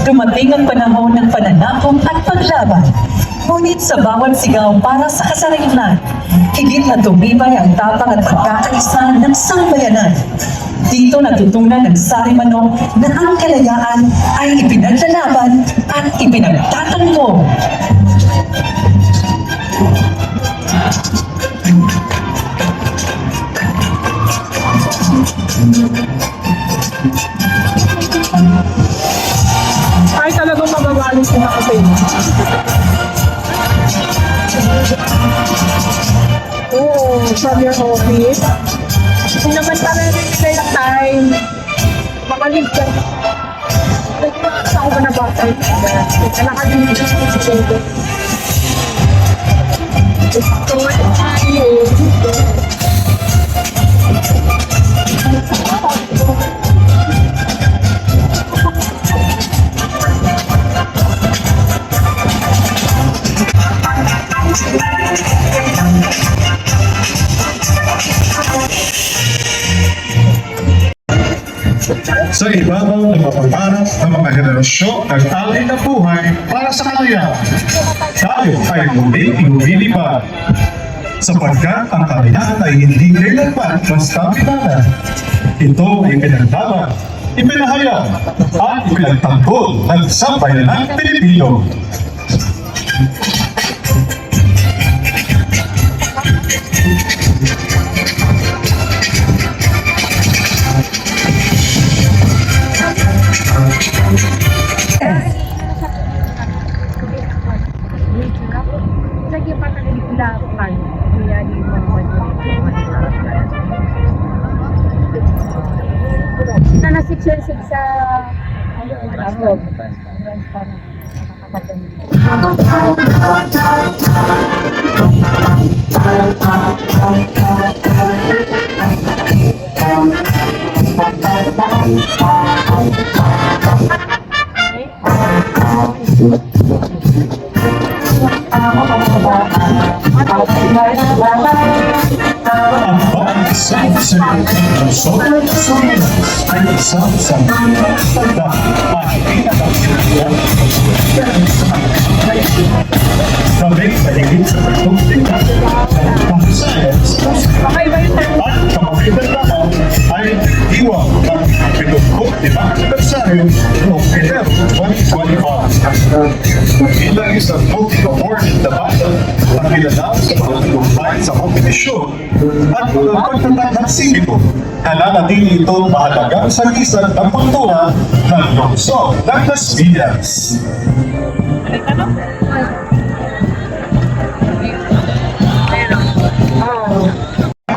Dumating ang panahon ng pananakop at paglaban. Ngunit sa bawat sigaw para sa kasarilan, higit na tumibay ang tapang at pagkakaisa ng sambayanan. Dito natutunan ng Sari-Manong na ang kalayaan ay ipinaglalaban at ipinagtatanggol. Ay, talagang magagaling sila kasi. Oo, from your office. Kung naman para rin kayo ng time, makalig ka. Nagpapasa ako ba na batay? Nakalimutan ko si Jado. Ito, sa ibabaw ng mapangarap ng mga henerasyon ng alay na buhay para sa kalayaan. Tayo ay muling lumilipad sapagkat ang kalayaan ay hindi kailanman basta pinana. Ito ay pinaglaban, ipinahayag at ipinagtanggol ng sambayanang Pilipino. Nasiksensig sa arog. Ang bawat isang sobrang ay isang tanda at pinakakilala kami sa higit sa pagtutulungan ng pang-science at kapag-ibig naman ay iwag ng pinugkot ni Bakit Aniversario noong Enero 2025. Bilang isang multi-awarded na bata ang pinanap sa pagtutumpay sa kompetisyon at pagtatag ng sinipo. Nananatili ito mahalagang sagisag ng pagtuwa ng lungsod ng Las Villas.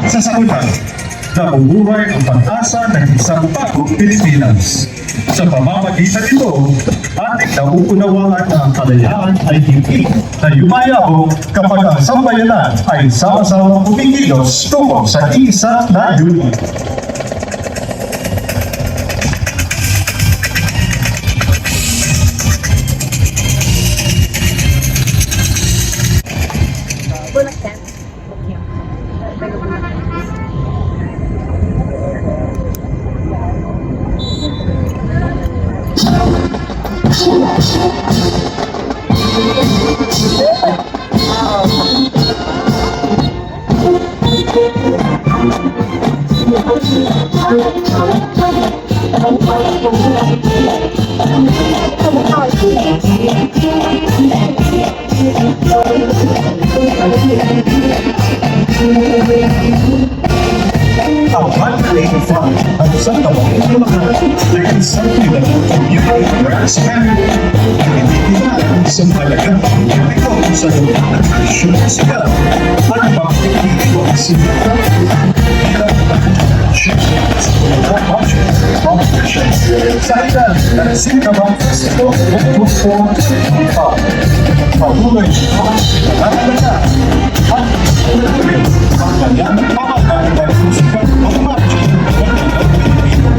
Sa sakutan, nabubuhay ang pag-asa ng isang bagong Pilipinas. Sa pamamagitan nito, ating nauunawaan na ang kalayaan ay hindi na yumayaw kapag ang sambayanan ay sama-sama kumikilos tungo sa isa na layunin. Ang Mandarin Fund ang isang tawagin na isang pinagong community grants family ang hindi kinalang sa malagang pagkakito sa lugar ng tradisyon ng sigaw at pagkakitiwang sinita bilang sa ilan ng Singapore Festival of 2025. patuloy na pagkakalaga at patuloy ang kanyang pamahalaan ng musika at marching ng Pilipino.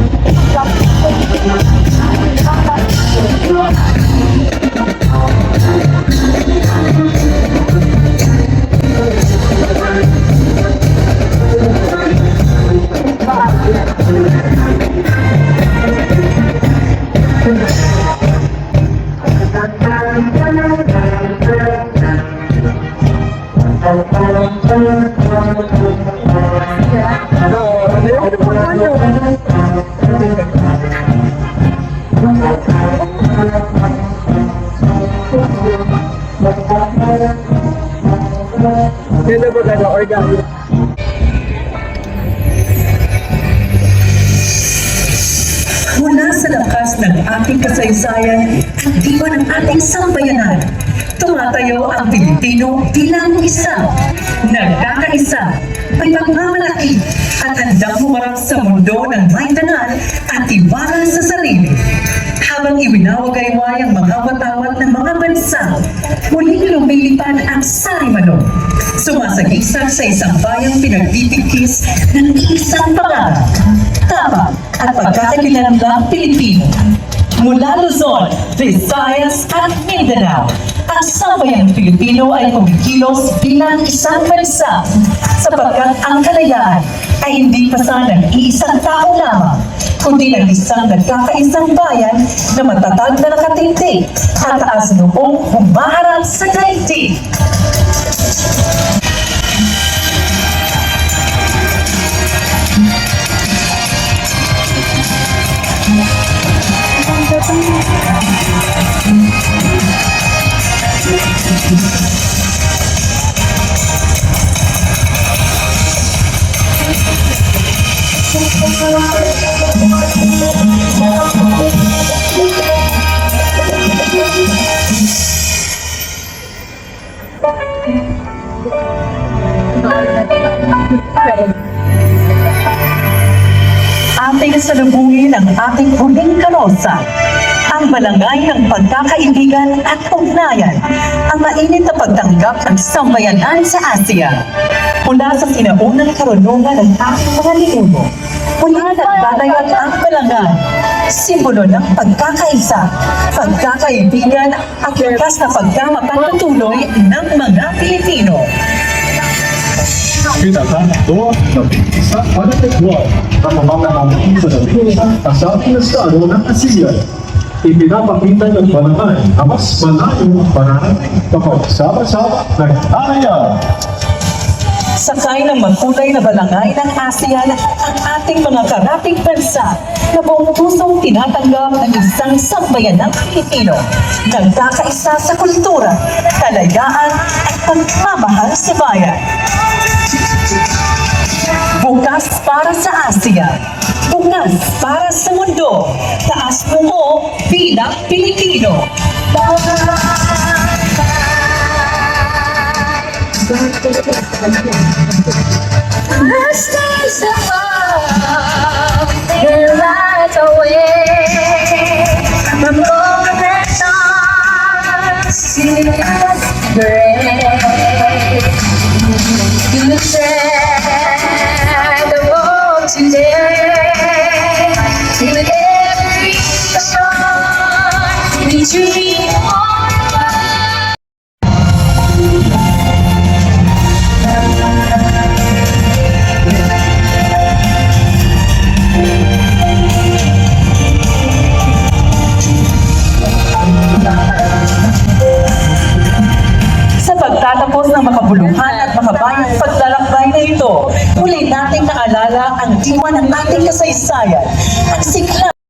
Ganda ba ganda origami? Mula sa lakas ng ating kasaysayan at diwa ng ating sambayanan, tumatayo ang Pilipino bilang isa, nagkakaisa, may pagmamalaki at handang humarap sa mundo ng may dangal at tiwala sa sarili. Habang iwinawagayway ang mga watawat ng mga bansa, muling lumilipad ang sarimanong, sumasagisag sa isang bayang pinagtitipis ng isang pangarap, tama at pagkakakilanlang Pilipino. Mula Luzon, Visayas at Mindanao, ang sambayang Pilipino ay kumikilos bilang isang bansa sapagkat ang kalayaan ay hindi pa sa nag-iisang tao lamang, kundi ng isang nagkakaisang bayan na matatag na nakatindig at taas noong humaharap sa daigdig. Ating salubungin ang ating huling karosa, ang balangay ng pagkakaibigan at ugnayan, ang mainit na pagtanggap ng sambayanan sa Asia. Mula sa sinaunang karunungan ng ating mga ninuno, mula nagdadayag ang balangay, simbolo ng pagkakaisa, pagkakaibigan at likas na pagkamapagpatuloy ng mga Pilipino. Pinatanato ng isa panatagwal ang pamamanang sa Pilipinas at sa ating estado ng Asia. Ipinapakita ng balangay ang mas malayong pananalig kapag sama-sama nag-araya. Sakay ng makulay na balangay ng ASEAN ang ating mga karating bansa na buong pusong tinatanggap ng isang sambayanang Pilipino, nagkakaisa sa kultura, kalayaan at pagmamahal sa bayan. Bukas para sa Asia, bukas para sa mundo, taas mo bilang Pilipino. The stars above, they light away. The moment stars see us great. You share the world today. With every song, we dream on. Sa pagtatapos ng makabuluhan at makabayang paglalakbay na ito, muli nating naalala ang diwa ng ating kasaysayan, ang sigla